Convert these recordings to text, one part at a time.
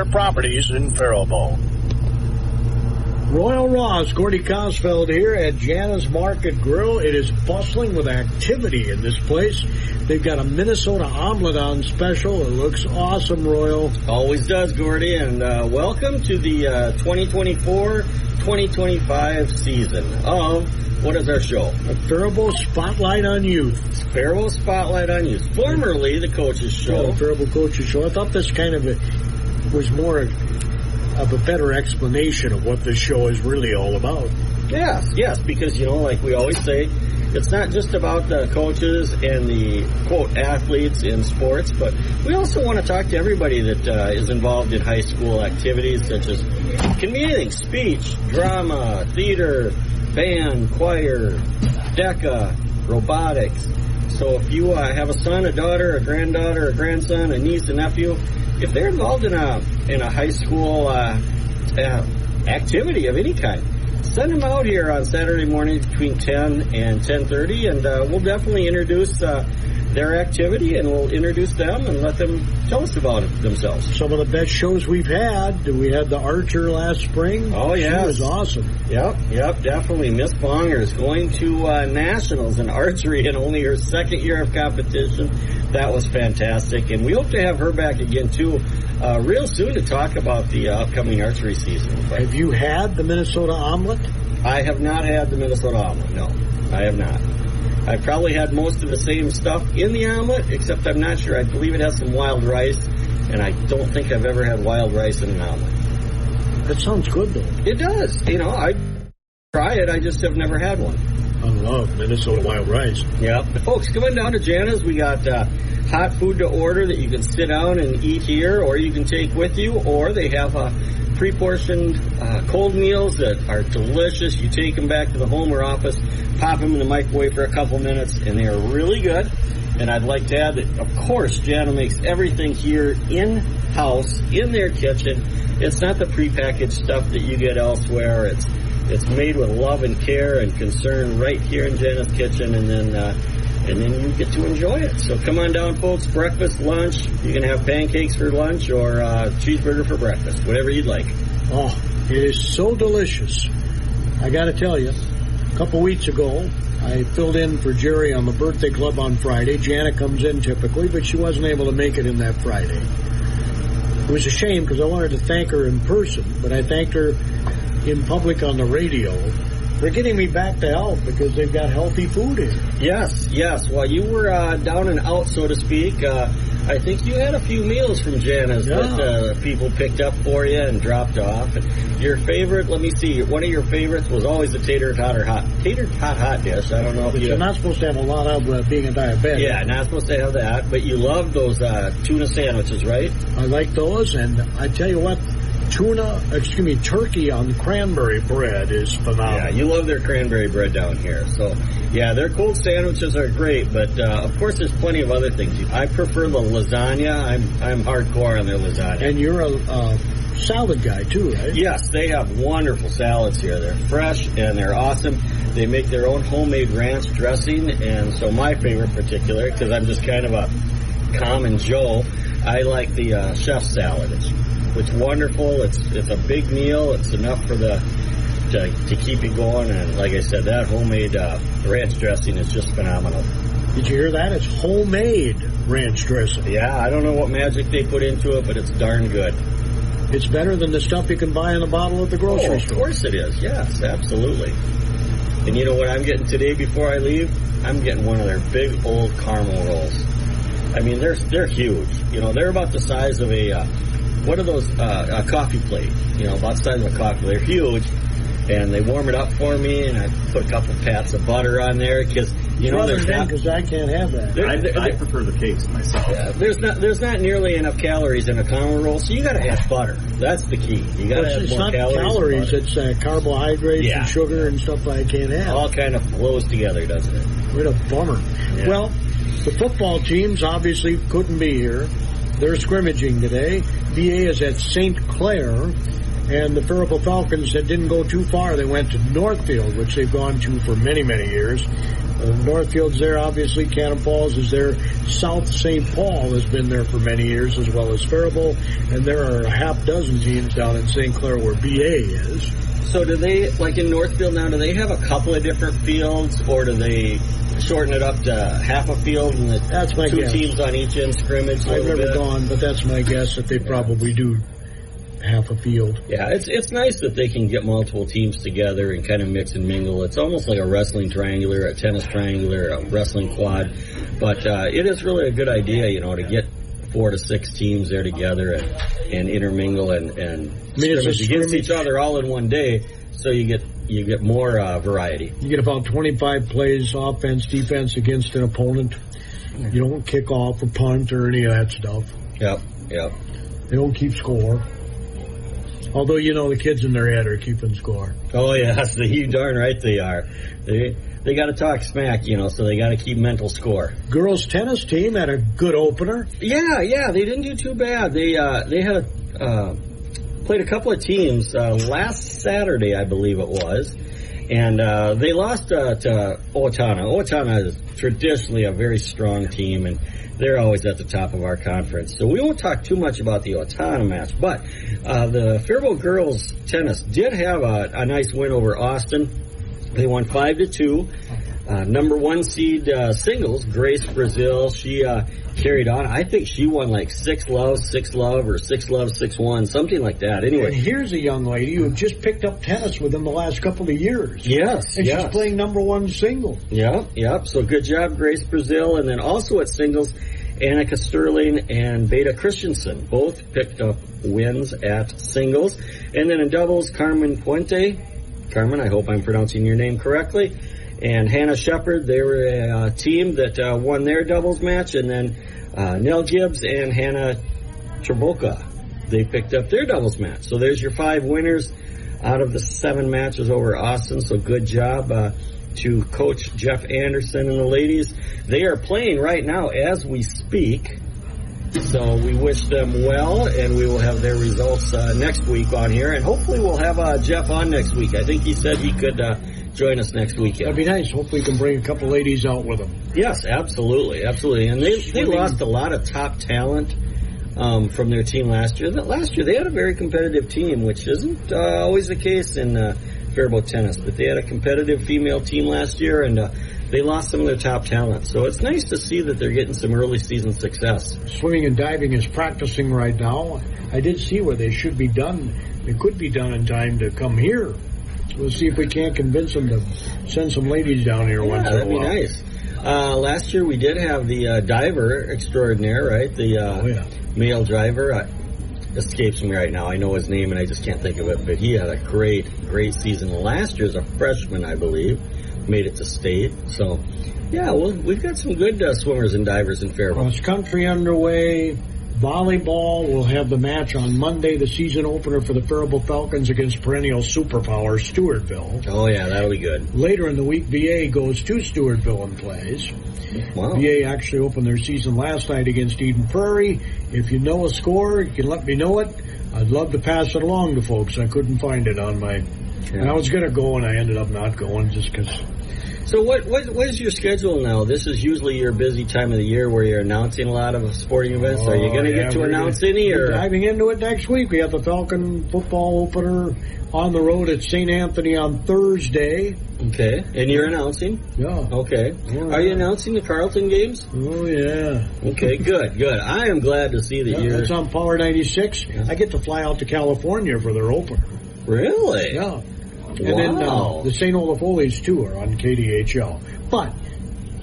Empire Properties in Faribault. Royal Ross, Gordy Cosfeld here at Jana's Market Grill. It is bustling with activity in this place. They've got a Minnesota omelet on special. It looks awesome, Royal. Always does, Gordy, and welcome to the 2024-2025 season of, what is our show? A Faribault Spotlight on Youth. Faribault Spotlight on Youth. Formerly the Coaches Show. Yeah, Faribault Coaches Show. I thought this kind of was more of a better explanation of what this show is really all about. Yes, because, like we always say, it's not just about the coaches and the, quote, athletes in sports, but we also want to talk to everybody that is involved in high school activities, such as, can be anything, speech, drama, theater, band, choir, DECA, robotics. So if you have a son, a daughter, a granddaughter, a grandson, a niece, a nephew, if they're involved in a high school activity of any kind, send them out here on Saturday morning between 10 and 10:30, and we'll definitely introduce their activity, and we'll introduce them and let them tell us about themselves. Some of the best shows we've had. We had the Archer last spring. Oh, yeah. She was awesome. Yep, definitely. Miss Bonger is going to Nationals in archery in only her second year of competition. That was fantastic, and we hope to have her back again, too, real soon to talk about the upcoming archery season. But have you had the Minnesota omelet? I have not had the Minnesota omelet, no. I have not. I probably had most of the same stuff in the omelet, except I'm not sure. I believe it has some wild rice, and I don't think I've ever had wild rice in an omelet. That sounds good, though. It does. I'd try it. I just have never had one. I love Minnesota wild rice. Yep. Folks, coming down to Jana's, we got hot food to order that you can sit down and eat here, or you can take with you, or they have pre-portioned cold meals that are delicious. You take them back to the home or office, pop them in the microwave for a couple minutes, and they are really good. And I'd like to add that, of course, Jana makes everything here in-house, in their kitchen. It's not the prepackaged stuff that you get elsewhere. It's made with love and care and concern right here in Jana's kitchen, and then you get to enjoy it. So come on down, folks. Breakfast, lunch. You can have pancakes for lunch or cheeseburger for breakfast, whatever you'd like. Oh, it is so delicious. I got to tell you, a couple weeks ago, I filled in for Jerry on the birthday club on Friday. Jana comes in typically, but she wasn't able to make it in that Friday. It was a shame because I wanted to thank her in person, but I thanked her in public on the radio. They're getting me back to health because they've got healthy food in. Yes. Well, you were down and out, so to speak. I think you had a few meals from Jana's that people picked up for you and dropped off. And your favorite, let me see, one of your favorites was always the tater tot hot dish. I don't know if you're not supposed to have a lot of being a diabetic. Yeah, not supposed to have that. But you love those tuna sandwiches, right? I like those, and I tell you what, turkey on cranberry bread is phenomenal. Yeah, you love their cranberry bread down here. So, yeah, their cold sandwiches are great, but of course there's plenty of other things. I prefer the lasagna. I'm hardcore on their lasagna. And you're a salad guy too, right? Yes, they have wonderful salads here. They're fresh and they're awesome. They make their own homemade ranch dressing, and so my favorite particular, because I'm just kind of a common Joe, I like the chef's salad. It's wonderful. It's a big meal. It's enough for to keep you going. And like I said, that homemade ranch dressing is just phenomenal. Did you hear that? It's homemade ranch dressing. Yeah, I don't know what magic they put into it, but it's darn good. It's better than the stuff you can buy in a bottle at the grocery store. Of course it is. Yes, absolutely. And you know what I'm getting today before I leave? I'm getting one of their big old caramel rolls. I mean, they're huge. They're about the size of a what are those? A coffee plate. About the size of a coffee. They're huge, and they warm it up for me, and I put a couple pats of butter on there because there's not, because I can't have that. I prefer the cakes myself. Yeah, there's not nearly enough calories in a caramel roll, so you got to have butter. That's the key. You got to have more calories. It's carbohydrates and sugar and stuff I can't have. All kind of flows together, doesn't it? What a bummer. Yeah. Well, the football teams obviously couldn't be here. They're scrimmaging today. VA is at St. Clair, and the Faribault Falcons that didn't go too far. They went to Northfield, which they've gone to for many, many years. Northfield's there, obviously. Cannon Falls is there. South St. Paul has been there for many years, as well as Faribault. And there are a half dozen teams down in St. Clair where BA is. So do they, like in Northfield now, do they have a couple of different fields, or do they shorten it up to half a field and that's my two guess. Teams on each end scrimmage? I've never gone, but that's my guess that they probably do half a field. Yeah, it's nice that they can get multiple teams together and kind of mix and mingle. It's almost like a wrestling triangular, a tennis triangular, a wrestling quad. But it is really a good idea, to get 4 to 6 teams there together and intermingle and scrimmage against each other all in one day, so you get more variety. You get about 25 plays, offense, defense against an opponent. You don't kick off or punt or any of that stuff. Yep. They don't keep score. Although, the kids in their head are keeping score. Oh, yes, you darn right they are. They got to talk smack, so they got to keep mental score. Girls tennis team had a good opener. Yeah, they didn't do too bad. They had played a couple of teams last Saturday, I believe it was, and they lost to Owatonna. Owatonna is traditionally a very strong team, and they're always at the top of our conference. So we won't talk too much about the Owatonna match, but the Faribault girls tennis did have a nice win over Austin. They won 5-2. Number 1 seed singles, Grace Brazil, she carried on. I think she won like 6-love, 6-love, or 6-love, 6-1, something like that. Anyway, and here's a young lady who just picked up tennis within the last couple of years. Yes, and she's playing number 1 single. Yep. So good job, Grace Brazil. And then also at singles, Annika Sterling and Beta Christensen both picked up wins at singles. And then in doubles, Carmen Puente. Carmen, I hope I'm pronouncing your name correctly. And Hannah Shepard, they were a team that won their doubles match. And then Nell Gibbs and Hannah Traboka, they picked up their doubles match. So there's your 5 winners out of the 7 matches over Austin. So good job to Coach Jeff Anderson and the ladies. They are playing right now as we speak. So we wish them well, and we will have their results next week on here. And hopefully we'll have Jeff on next week. I think he said he could join us next weekend. That'd be nice. Hopefully we can bring a couple ladies out with them. Yes, absolutely. And they lost a lot of top talent from their team last year. Last year they had a very competitive team, which isn't always the case in Faribault tennis. But they had a competitive female team last year, and they lost some of their top talent. So it's nice to see that they're getting some early season success. Swimming and diving is practicing right now. I did see where they should be done. They could be done in time to come here. We'll see if we can't convince them to send some ladies down here once in a while. That'd be nice. Last year we did have the diver extraordinaire, right? The male driver. Escapes me right now. I know his name and I just can't think of it, but he had a great season last year as a freshman, I believe. Made it to state. So, yeah, we've got some good swimmers and divers in Faribault. Cross country underway. Volleyball will have the match on Monday, the season opener for the Faribault Falcons against perennial superpower Stewartville. Oh, yeah, that'll be good. Later in the week, VA goes to Stewartville and plays. Wow. VA actually opened their season last night against Eden Prairie. If you know a score, you can let me know it. I'd love to pass it along to folks. I couldn't find it on my... And I was going to go, and I ended up not going just because... So what is your schedule now? This is usually your busy time of the year where you're announcing a lot of sporting events. Are you going to get to announce any? Or diving into it next week. We have the Falcon football opener on the road at St. Anthony on Thursday. Okay, and you're announcing? Yeah. Okay. Are you announcing the Carleton games? Oh, yeah. Okay, good. I am glad to see that you're... It's on Power 96. Yeah. I get to fly out to California for their opener. Really? Yeah. And then the St. Olaf-Ole's too are on KDHL. But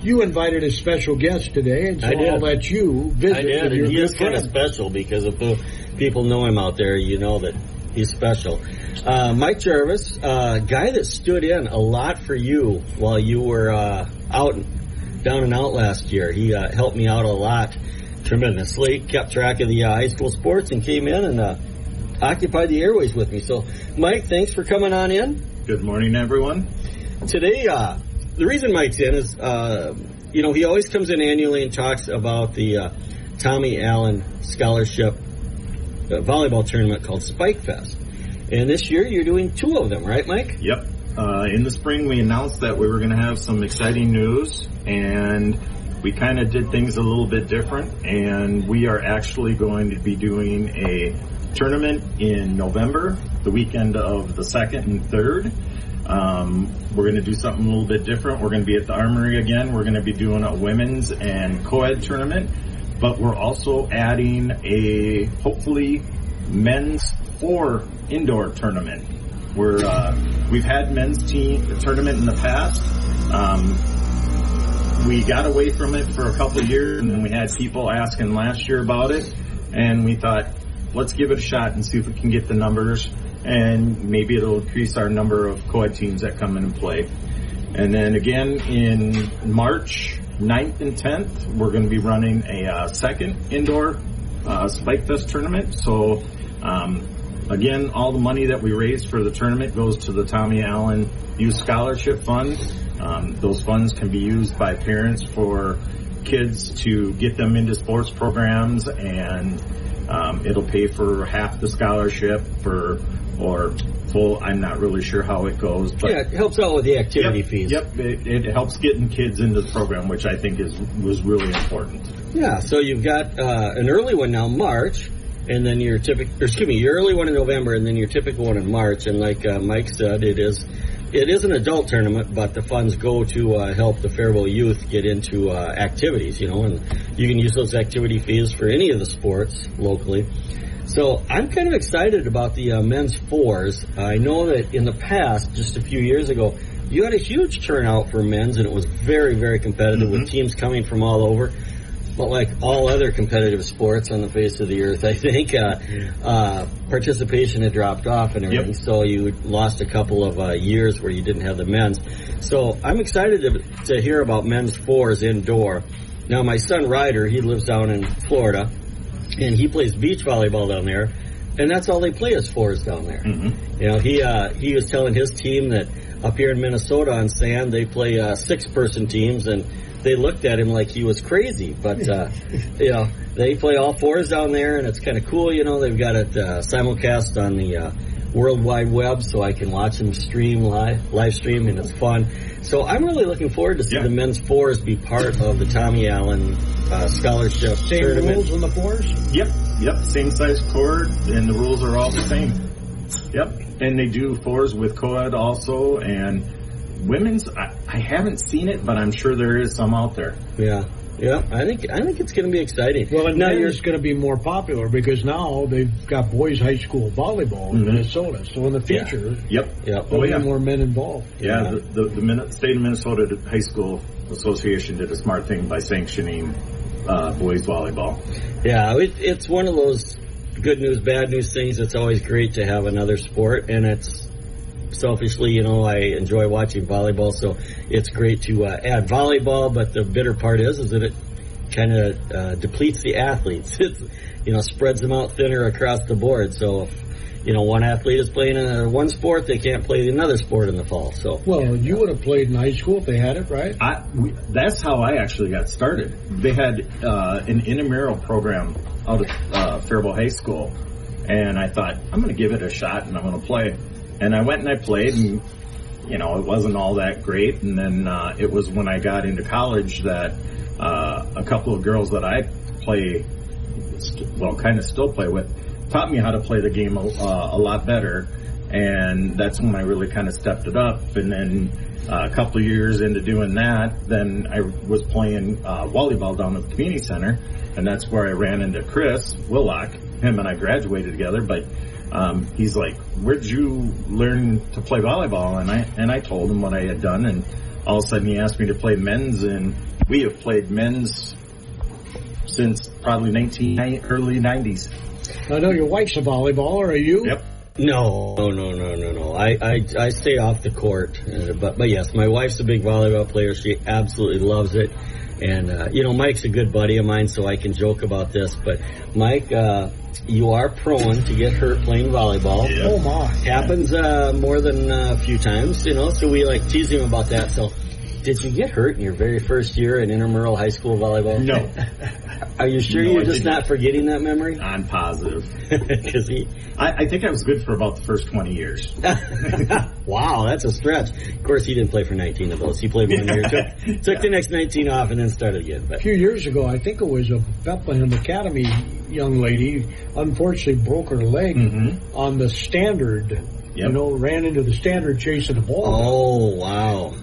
you invited a special guest today, and so I'll let you visit. I did, and he is kind of special because if people know him out there, you know that he's special. Mike Jarvis, a guy that stood in a lot for you while you were down and out last year. He helped me out a lot tremendously, kept track of the high school sports, and came in and occupied the airways with me. So, Mike, thanks for coming on in. Good morning, everyone. Today, the reason Mike's in is, he always comes in annually and talks about the Tommy Allen Scholarship volleyball tournament called Spike Fest. And this year, you're doing 2 of them, right, Mike? Yep. in the spring we announced that we were going to have some exciting news, and we kind of did things a little bit different, and we are actually going to be doing a tournament in November, the weekend of the 2nd and 3rd. We're going to do something a little bit different. We're going to be at the Armory again. We're going to be doing a women's and co-ed tournament, but we're also adding a, hopefully, men's 4 indoor tournament. We've had men's team tournament in the past. We got away from it for a couple of years, and then we had people asking last year about it, and we thought, let's give it a shot and see if we can get the numbers, and maybe it'll increase our number of co-ed teams that come in and play. And then again in March 9th and 10th, we're going to be running a second indoor Spike Fest tournament. So again, all the money that we raise for the tournament goes to the Tommy Allen Youth Scholarship Fund. Those funds can be used by parents for kids to get them into sports programs, and it'll pay for half the scholarship or full. I'm not really sure how it goes, but it helps out with the activity fees. Yep, it helps getting kids into the program, which I think was really important. Yeah, so you've got an early one now, March, and then your early one in November, and then your typical one in March. And like Mike said, it is an adult tournament, but the funds go to help the Faribault youth get into activities, and you can use those activity fees for any of the sports locally. So I'm kind of excited about the men's 4s. I know that in the past, just a few years ago, you had a huge turnout for men's, and it was very, very competitive with teams coming from all over. But like all other competitive sports on the face of the earth, I think participation had dropped off and everything, so you lost a couple of years where you didn't have the men's. So I'm excited to hear about men's 4s indoor. Now, my son Ryder, he lives down in Florida, and he plays beach volleyball down there, and that's all they play is 4s down there. He was telling his team that up here in Minnesota on sand, they play 6-person teams, and they looked at him like he was crazy, but they play all 4s down there, and it's kind of cool. They've got it simulcast on the World Wide Web, so I can watch them live stream, and it's fun. So I'm really looking forward to see the men's 4s be part of the Tommy Allen scholarship tournament. Same rules on the 4s? Yep. Same size court, and the rules are all the same. Yep, and they do 4s with co-ed also, and women's, I haven't seen it, but I'm sure there is some out there. Yeah, I think it's going to be exciing. Well, and now it's going to be more popular because now they've got boys high school volleyball in Minnesota. So in the future, there'll be more men involved. Yeah, the state of Minnesota High School Association did a smart thing by sanctioning boys volleyball. Yeah, it's one of those good news, bad news things. It's always great to have another sport, and it's selfishly, I enjoy watching volleyball, so it's great to add volleyball, but the bitter part is that it kind of depletes the athletes. It, spreads them out thinner across the board, so if, one athlete is playing one sport, they can't play another sport in the fall. So, well, you would have played in high school if they had it, right? That's how I actually got started. They had an intramural program out of Faribault High School, and I thought, I'm going to give it a shot, and I'm going to play. And I went and I played, and, it wasn't all that great. And then it was when I got into college that a couple of girls that I still play with, taught me how to play the game a lot better. And that's when I really kind of stepped it up. And then a couple of years into doing that, then I was playing volleyball down at the community center. And that's where I ran into Chris Willock. Him and I graduated together, but he's like, where'd you learn to play volleyball? And I told him what I had done, and all of a sudden he asked me to play men's, and we have played men's since probably early 90s. I know your wife's a volleyballer, are you? Yep. No. I stay off the court, but yes, my wife's a big volleyball player. She absolutely loves it. And, Mike's a good buddy of mine, so I can joke about this. But, Mike, you are prone to get hurt playing volleyball. Yeah. Oh, my. Happens more than a few times, so we, tease him about that. So Did you get hurt in your very first year in intramural high school volleyball? No. Are you sure you're just not forgetting that memory? I'm positive. Because I think I was good for about the first 20 years. Wow, that's a stretch. Of course, he didn't play for 19 of those. He played 1 year, took the next 19 off, and then started again. But a few years ago, I think it was a Bethlehem Academy young lady, unfortunately broke her leg on the standard. Yep. Ran into the standard chasing the ball. Oh, wow.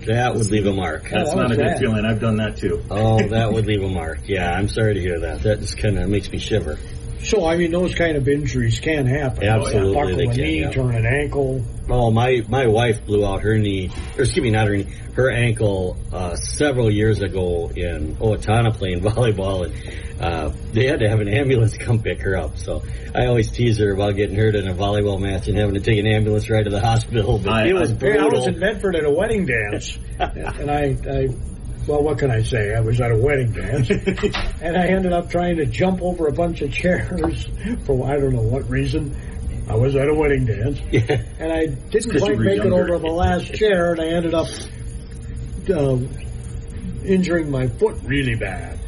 That would leave a mark. That's not a good feeling. I've done that too. Oh, that would leave a mark. Yeah, I'm sorry to hear that. That just kind of makes me shiver. So, those kind of injuries can happen. Absolutely, Buckle they a can. knee, turn an ankle. Oh, my wife blew out her knee, or excuse me, not her knee, her ankle several years ago in Owatonna playing volleyball, and they had to have an ambulance come pick her up. So I always tease her about getting hurt in a volleyball match and having to take an ambulance ride to the hospital. But it was brutal. I was in Medford at a wedding dance, and well, what can I say? I was at a wedding dance, and I ended up trying to jump over a bunch of chairs for I don't know what reason. I was at a wedding dance, and I didn't quite make it over the last chair, and I ended up injuring my foot really bad.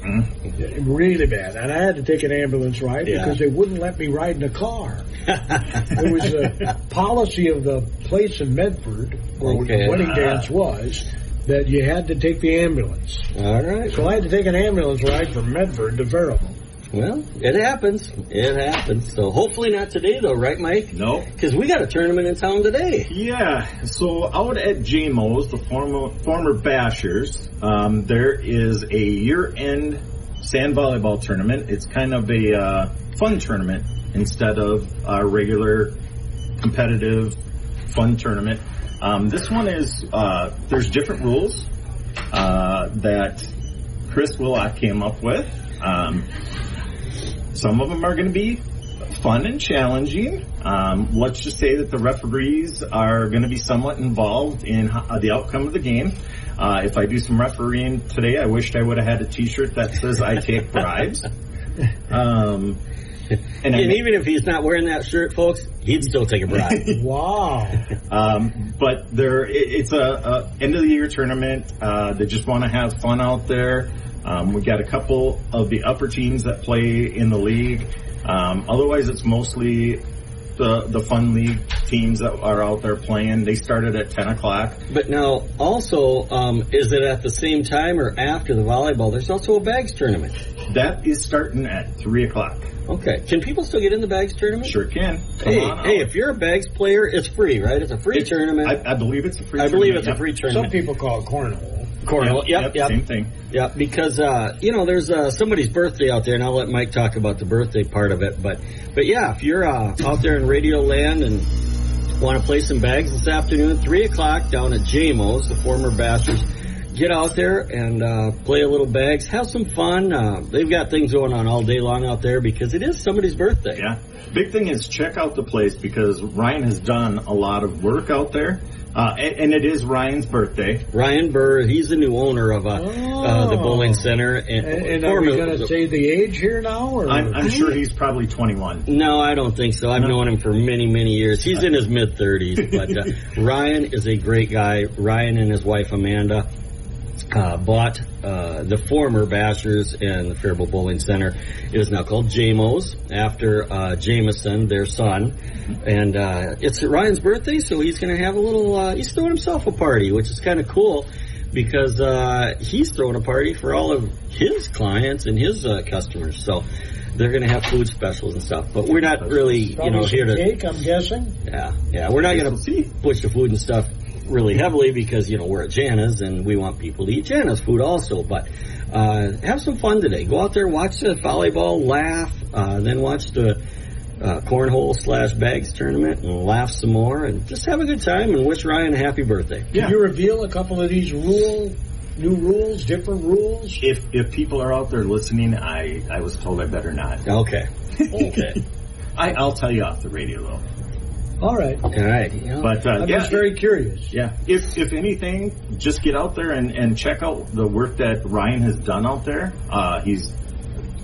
Really bad. And I had to take an ambulance ride because they wouldn't let me ride in a car. It was a policy of the place in Medford where the wedding dance was that you had to take the ambulance. All right. So I had to take an ambulance ride from Medford to Faribault. Well, it happens. It happens. So hopefully not today, though, right, Mike? No. Because we got a tournament in town today. Yeah. So out at JMO's, the former Bashers, there is a year-end sand volleyball tournament. It's kind of a fun tournament instead of a regular competitive fun tournament. This one is, there's different rules that Chris Willock came up with. Some of them are going to be fun and challenging. Let's just say that the referees are going to be somewhat involved in the outcome of the game. If I do some refereeing today, I wished I would have had a T-shirt that says I take bribes. And even if he's not wearing that shirt, folks, he'd still take a bribe. Wow. But it's a end of the year tournament. They just want to have fun out there. We got a couple of the upper teams that play in the league. Otherwise, it's mostly the fun league teams that are out there playing. They started at 10 o'clock. But now, also, is it at the same time or after the volleyball? There's also a bags tournament. That is starting at 3 o'clock. Okay. Can people still get in the bags tournament? Sure can. Hey, if you're a bags player, it's free, right? It's a free tournament. I believe it's a free tournament. I believe it's a free tournament. Some people call it cornhole. Cornhole, yep. Same thing. Yeah, because, there's somebody's birthday out there, and I'll let Mike talk about the birthday part of it. But yeah, if you're out there in Radio Land and want to play some bags this afternoon, 3 o'clock down at JMO's, the former Bashers, get out there and play a little bags, have some fun. They've got things going on all day long out there because it is somebody's birthday. Yeah. Big thing is check out the place because Ryan has done a lot of work out there. And it is Ryan's birthday. Ryan Burr, he's the new owner of the bowling center. And are we going to say the age here now? Or? I'm sure he's probably 21. No, I don't think so. I've known him for many, many years. He's in his mid-30s. But Ryan is a great guy. Ryan and his wife, Amanda, bought the former Bashers and the Faribault Bowling Center. It is now called JMO's after Jameson, their son. And it's Ryan's birthday, so he's going to have a little, he's throwing himself a party, which is kind of cool because he's throwing a party for all of his clients and his customers. So they're going to have food specials and stuff. But we're not really, here to... cake, I'm guessing? Yeah. We're not going to push the food and stuff really heavily because, we're at Jana's and we want people to eat Jana's food also. But have some fun today. Go out there, watch the volleyball, laugh, then watch the cornhole/bags tournament and laugh some more and just have a good time and wish Ryan a happy birthday. Can you reveal a couple of these new rules, different rules? If people are out there listening, I was told I better not. Okay. I'll tell you off the radio though. All right. But I'm just very curious. Yeah. If anything, just get out there and check out the work that Ryan has done out there. He's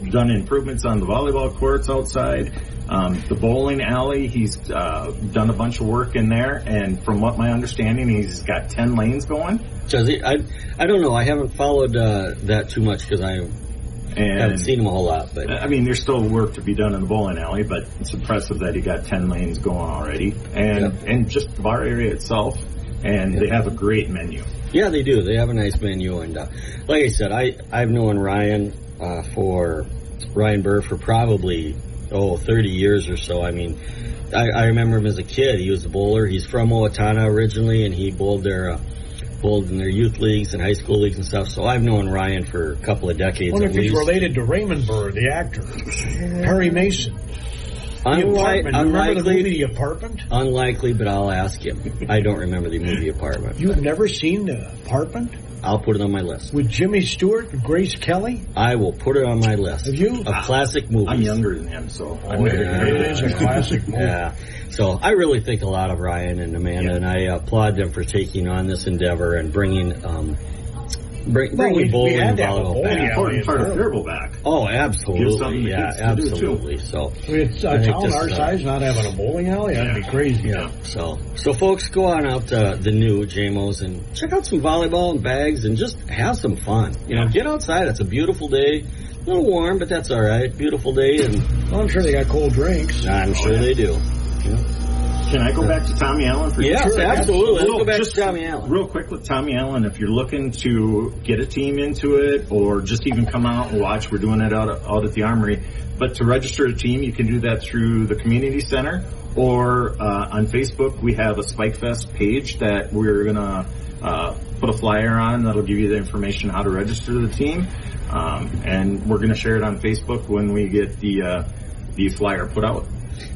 done improvements on the volleyball courts outside. The bowling alley, he's done a bunch of work in there, and from what my understanding, he's got 10 lanes going. Does he? I don't know. I haven't followed that too much because I haven't seen him a whole lot. But I mean, there's still work to be done in the bowling alley, but it's impressive that he got 10 lanes going already, and just the bar area itself, and they have a great menu. Yeah, they do. They have a nice menu, and like I said, I've known Ryan Burr for probably 30 years or so. I mean, I remember him as a kid. He was a bowler. He's from Owatonna originally, and he bowled in their youth leagues and high school leagues and stuff. So I've known Ryan for a couple of decades. I wonder if he's related to Raymond Burr, the actor, Perry Mason. Remember the movie The Apartment? Unlikely, but I'll ask him. I don't remember the movie Apartment. You've never seen The Apartment? I'll put it on my list. With Jimmy Stewart and Grace Kelly? I will put it on my list. Have you? Of classic movies. I'm younger than him, so it is a classic movie. Yeah. So I really think a lot of Ryan and Amanda, and I applaud them for taking on this endeavor and bringing bowling and volleyball back. Important part of Faribault back. Oh, absolutely. Yeah, absolutely. So it's a town our size not having a bowling alley, that'd be crazy. Yeah. So folks, go on out to the new JMO's and check out some volleyball and bags and just have some fun. Get outside. It's a beautiful day. A little warm, but that's all right. Beautiful day, and I'm sure they got cold drinks. I'm sure they do. Can I go back to Tommy Allen for Yes, absolutely. Let's go back to Tommy Allen. Real quick with Tommy Allen, if you're looking to get a team into it or just even come out and watch, we're doing it out at the Armory. But to register a team, you can do that through the community center or on Facebook. We have a Spike Fest page that we're going to put a flyer on that'll give you the information how to register the team. And we're going to share it on Facebook when we get the flyer put out.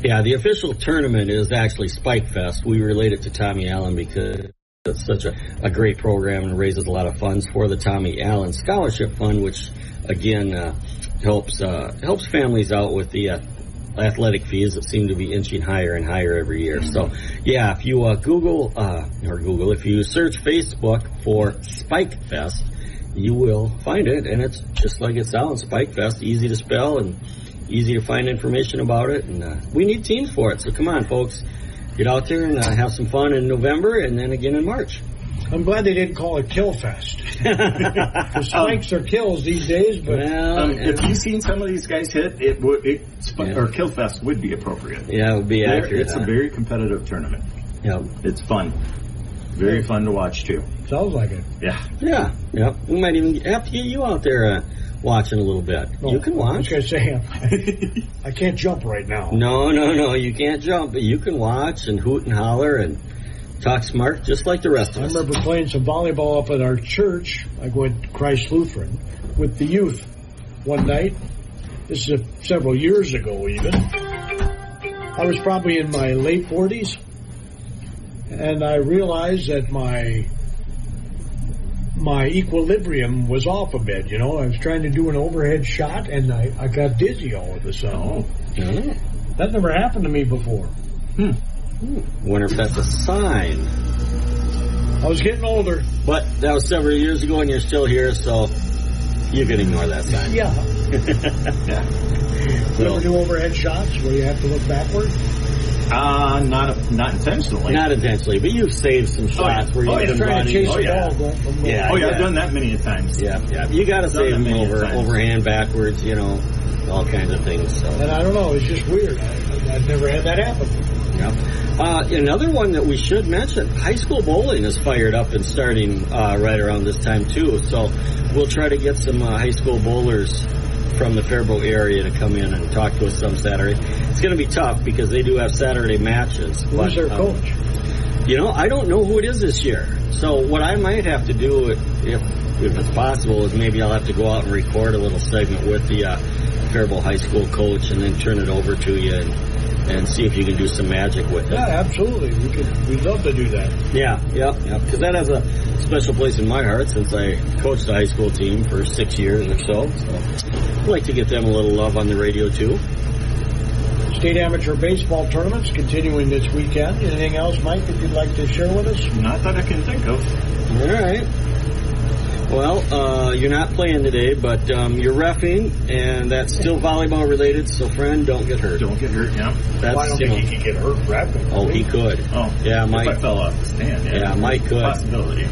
Yeah, the official tournament is actually Spike Fest. We relate it to Tommy Allen because it's such a great program and raises a lot of funds for the Tommy Allen Scholarship Fund, which again helps families out with the athletic fees that seem to be inching higher and higher every year. So yeah, if you if you search Facebook for Spike Fest, you will find it, and it's just like it sounds, Spike Fest, easy to spell and easy to find information about it, and we need teams for it. So come on, folks, get out there and have some fun in November and then again in March. I'm glad they didn't call it Kill Fest. The spikes are kills these days, but if you've seen some of these guys hit, or Kill Fest would be appropriate. Yeah, it would be accurate. It's a very competitive tournament. Yeah, it's fun. Very fun to watch too. Sounds like it. Yeah. We might even have to get you out there watching a little bit. You can watch. I was going to say, I can't jump right now. No, you can't jump, but you can watch and hoot and holler and talk smart just like the rest of us. I remember playing some volleyball up at our church. I went to Christ Lutheran with the youth one night. This is several years ago even. I was probably in my late 40s, and I realized that my equilibrium was off a bit. I was trying to do an overhead shot, and I got dizzy all of a sudden. That never happened to me before. Wonder if that's a sign. I was getting older. But that was several years ago, and you're still here, so you can ignore that sign. Yeah. You ever do overhead shots where you have to look backward? Not intentionally. Not intentionally, but you've saved some shots where you've been running. Chase the ball going from goal. I've done that many times. Yeah. You got to save them overhand, backwards, all kinds of things. So. And I don't know, it's just weird. I've never had that happen. Another one that we should mention, high school bowling is fired up and starting right around this time too. So we'll try to get some high school bowlers from the Faribault area to come in and talk to us some Saturday. It's going to be tough because they do have Saturday matches. Who's their coach? I don't know who it is this year. So what I might have to do, if it's possible, is maybe I'll have to go out and record a little segment with the Faribault High School coach and then turn it over to you and see if you can do some magic with it. Yeah, absolutely. We'd love to do that. Yeah. Because that has a special place in my heart since I coached the high school team for 6 years or so. So I'd like to get them a little love on the radio too. State amateur baseball tournaments continuing this weekend. Anything else, Mike, that you'd like to share with us? Not that I can think of. All right. Well, you're not playing today, but you're reffing, and that's still volleyball related. So, friend, don't get hurt. Don't get hurt, yeah. That's, I don't think he could get hurt reffing. Oh, he could. Oh, yeah, Mike. If I fell off the stand, Yeah, Mike could. Possibility,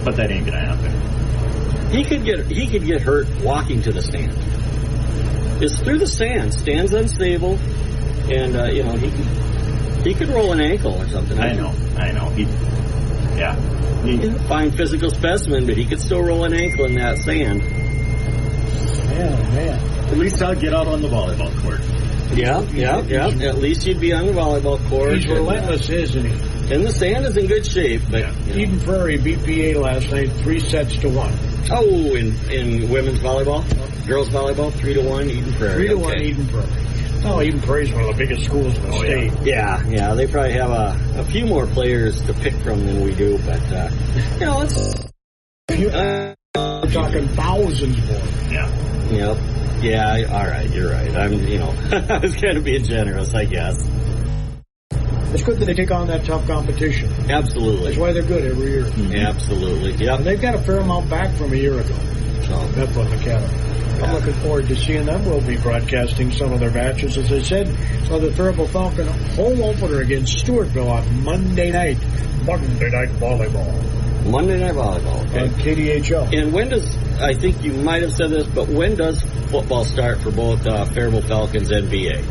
but that ain't gonna happen. He could get hurt walking to the stand. It's through the sand. Stand's unstable, and he could roll an ankle or something. I know. He's a fine physical specimen, but he could still roll an ankle in that sand. Man. At least I'll get out on the volleyball court. Yeah. At least you'd be on the volleyball court. He's relentless, isn't he? And the sand is in good shape. But Eden Prairie beat PA last night 3-1. Oh, in women's volleyball, girls volleyball, 3-1 Eden Prairie. 3-1 Eden Prairie. Oh, Eden Prairie is one of the biggest schools in the state. Yeah. They probably have a few more players to pick from than we do, but it's. We're talking thousands more. Yeah. Yep. Yeah. All right. You're right. I was kind of being generous, I guess. It's good that they take on that tough competition. Absolutely. That's why they're good every year. Mm-hmm. Absolutely. Yeah. And they've got a fair amount back from a year ago. Bethlehem Academy. I'm looking forward to seeing them. We'll be broadcasting some of their matches, as I said. So the Faribault Falcon home opener against Stewartville on Monday night. Monday night volleyball. Monday night volleyball. Okay. On KDHL. And when does, I think you might have said this, but when does football start for both Faribault Falcons and BA?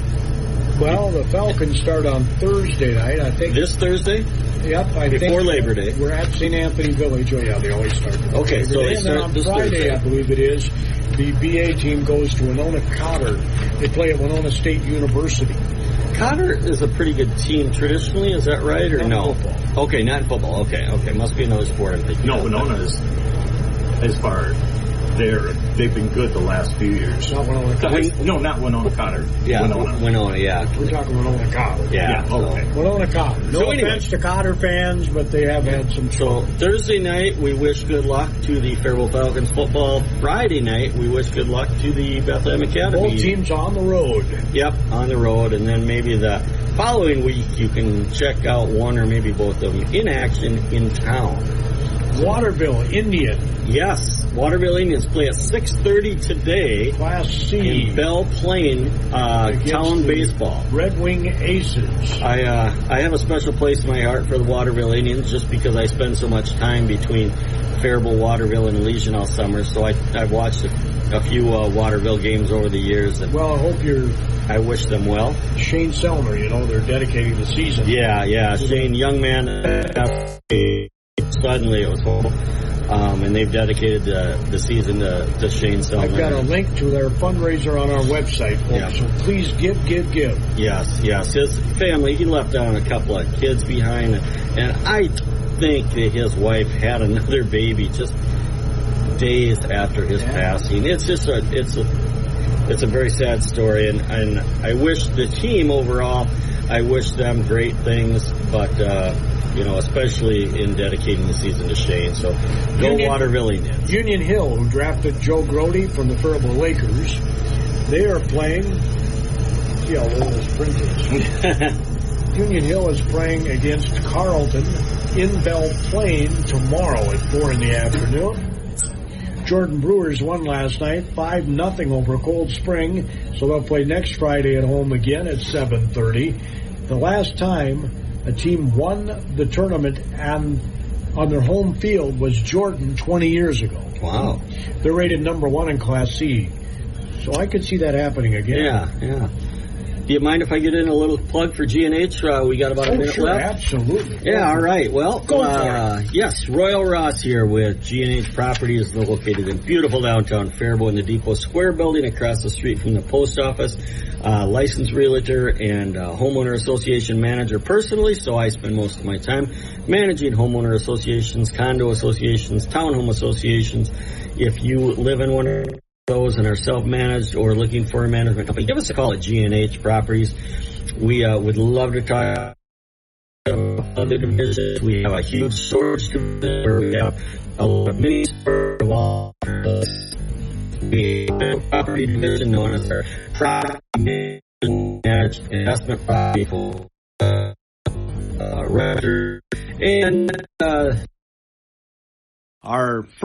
Well, the Falcons start on Thursday night, I think. This Thursday? Yep, Before Labor Day. We're at St. Anthony Village. Oh, yeah, they always start. Okay, so they and then start on this Friday, Thursday. I believe it is, the BA team goes to Winona Cotter. They play at Winona State University. Cotter is a pretty good team traditionally, is that right, or Not no? football. Okay, not football. Okay. Must be another sport I'm thinking. No, Winona is as far. They've been good the last few years. Not Winona Cotter. No, not Winona Cotter. Yeah, Winona, yeah. We're talking Winona Cotter. Yeah, okay. Winona Cotter. No So anyway. offense to Cotter fans, but they have had some trouble. So Thursday night, we wish good luck to the Faribault Falcons football. Friday night, we wish good luck to the Bethlehem Academy. Both teams on the road. Yep, on the road, and then maybe the following week you can check out one or maybe both of them in action in town. Waterville Indian. Yes, Waterville Indians play at 6:30 today Class C. in Belle Plaine against Town the Baseball. Red Wing Aces. I have a special place in my heart for the Waterville Indians just because I spend so much time between Faribault, Waterville, and Legion all summer. So I've watched a few Waterville games over the years, and Well, I hope you're I wish them well. Shane Selmer. They're dedicating the season. Yeah. Shane, young man, suddenly it was home. And they've dedicated the season to Shane Selmer. I've got a link to their fundraiser on our website, folks. Yeah. So please give. Yes. His family, he left down a couple of kids behind, and I think that his wife had another baby just days after his passing. It's just it's a very sad story, and I wish the team overall, I wish them great things, but especially in dedicating the season to Shane. So go Waterville Indians. Union Hill, who drafted Joe Grody from the Faribault Lakers, they are playing. See how low this print is. Union Hill is playing against Carleton in Belle Plaine tomorrow at 4 in the afternoon. Jordan Brewers won last night, 5-0 over Cold Spring, so they'll play next Friday at home again at 7:30. The last time a team won the tournament on their home field was Jordan 20 years ago. Wow. They're rated number 1 in Class C, so I could see that happening again. Yeah. Do you mind if I get in a little plug for G&H? We got about a minute sure, left. Absolutely. Yeah, all right. Well, Go for it. Yes, Royal Ross here with G&H Properties, located in beautiful downtown Faribault in the Depot Square building across the street from the post office. Licensed realtor and homeowner association manager personally, so I spend most of my time managing homeowner associations, condo associations, townhome associations. If you live in one of those and are self-managed or looking for a management company, give us a call at G&H Properties. We would love to talk about other divisions. We have a huge storage division where we have a lot of mini storage of all. We have a property division known as our property managed investment property for renters and our